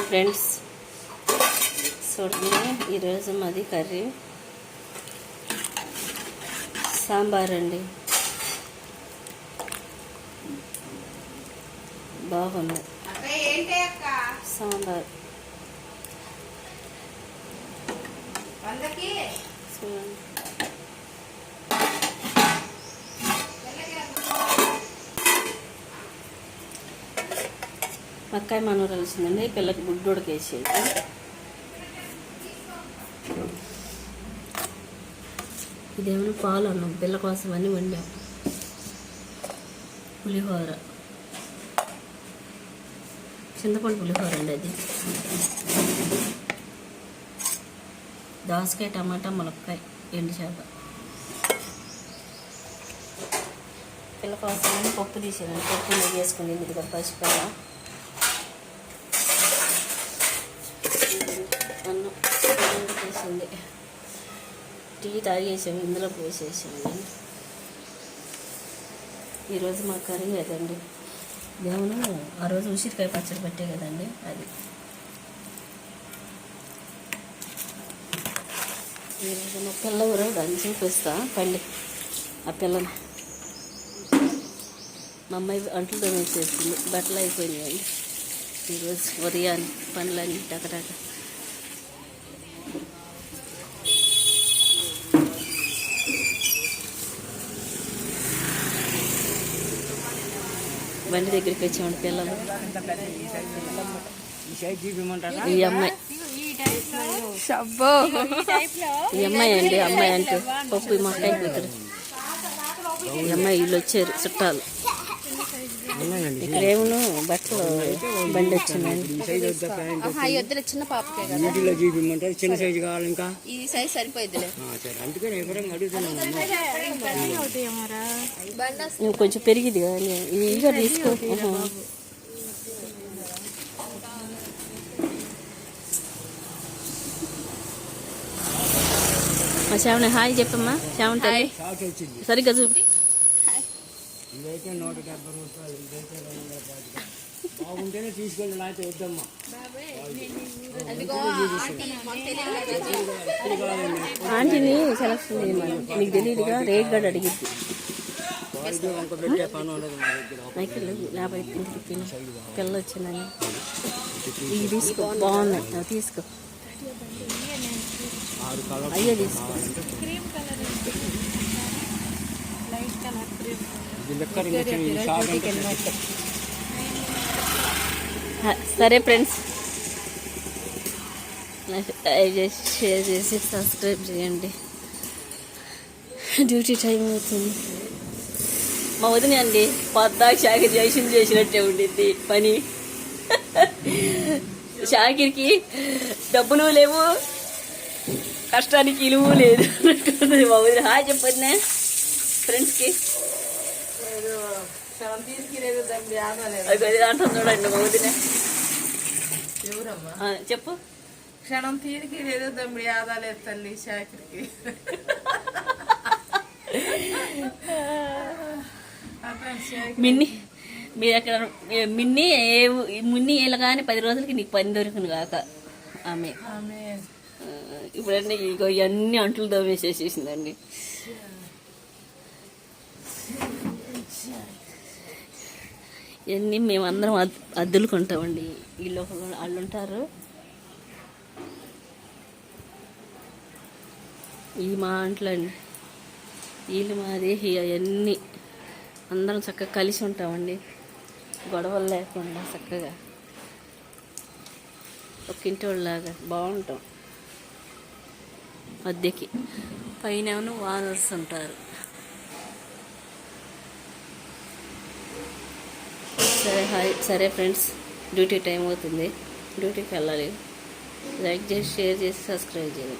Friends, చూడండి ఈరోజు మాది కర్రీ సాంబార్ అండి. బాగుంది సాంబార్. చూడండి మక్కాయ మనూరలు వచ్చిందండి. పిల్లకి గుడ్డు ఉడకేసి ఇదేమైనా పాలు అన్నం పిల్ల కోసం అని వండాం. పులిహోర, చింతపండు పులిహోర అండి అది. దోసకాయ, టమాటా, ములక్కాయ, ఎండు చేప. పిల్ల కోసం అని పప్పు తీసానండి. పప్పు నెయ్యి వేసుకుని ఇది పచ్చిపల్ల అన్నం వేసింది. టీ తాగేసాము, ఇందులో పోసేసాము. ఈరోజు మా కర్రీ కదండి. దేవును ఆ రోజు ఉసిరికాయ పచ్చడి పెట్టే కదండి అది. ఈరోజు మా పిల్ల ఊరు దాన్ని చూపిస్తా పండి. ఆ పిల్లని మా అమ్మాయి అంట్లతో వేసేసింది. బట్టలు అయిపోయినాయండి ఈరోజు ఉదయాన్ని పనులన్నీ టకటక. బండి దగ్గరికి వచ్చామండి పిల్లలు. ఈ అమ్మాయి అండి. అమ్మాయి అంటే పప్పు మొక్కై కూతురు. ఈ అమ్మాయి వీళ్ళు వచ్చారు చుట్టాలు. ఇక్కడేమో బట్టలు బండి వచ్చిందండి. చిన్న పాపకే చిన్న సైజు కావాలి. ఇంకా ఈ సైజ్ సరిపోయిద్దిలే. నువ్వు కొంచెం పెరిగిది కానీ ఇదిగా తీసుకో. మా శ్రావణ హాయ్ చెప్పమ్మా. శ్రావణ సరిగ్గా చూపి. ఇదైతే 170 రూపాయలు, ఇదైతే 250. బాగుంటేనే తీసుకెళ్ళి, లేకపోతే వద్దమ్మా. ఆంటీని సెలక్షన్ చేయమని నీకు తెలియదుగా. రేట్ కూడా అడిగిద్ది. యాభై పిల్ల వచ్చిందని ఇది తీసుకో. బాగున్నట్టు తీసుకో. అయ్యే తీసుకో. సరే ఫ్రెండ్స్, షేర్ చేసి సబ్స్క్రైబ్ చేయండి. డ్యూటీ టైం అవుతుంది. మా వదిన అండి పొద్దా షాకిర్ చేసినట్టే ఉండింది పని. షాకిర్కి డబ్బులు లేవు, కష్టానికి ఇలువ లేదు. మా వదిన హాయ్ చెప్పండి ఫ్రెండ్స్కి. అంటాం చూడండి మా వదిన. చెప్పు. క్షణం తీరికి లేదు దమ్ముడి ఆదాలేదు తల్లి షాకిరికి. మిన్ని మీరు ఎక్కడ మిన్ని ఏళ్ళు కానీ 10 రోజులకి నీకు పని దొరికింది కాక ఆమె. ఇప్పుడన్నీ ఇగో ఇవన్నీ అంట్లు దోమేసేసేసిందండి. ఇవన్నీ మేమందరం అద్దులుకుంటామండి. వీళ్ళు వాళ్ళు ఉంటారు. ఈ మా అంట్లో అండి, వీళ్ళు మాది. అవన్నీ అందరం చక్కగా కలిసి ఉంటామండి, గొడవలు లేకుండా చక్కగా ఒక ఇంటి వాళ్ళలాగా బాగుంటాం. అద్దెకి పైన ఏమైనా వానర్స్ ఉంటారు. సరే హాయ్. సరే ఫ్రెండ్స్, డ్యూటీ టైం అవుతుంది, డ్యూటీకి వెళ్ళాలి. లైక్ చేసి, షేర్ చేసి, సబ్స్క్రైబ్ చేయండి.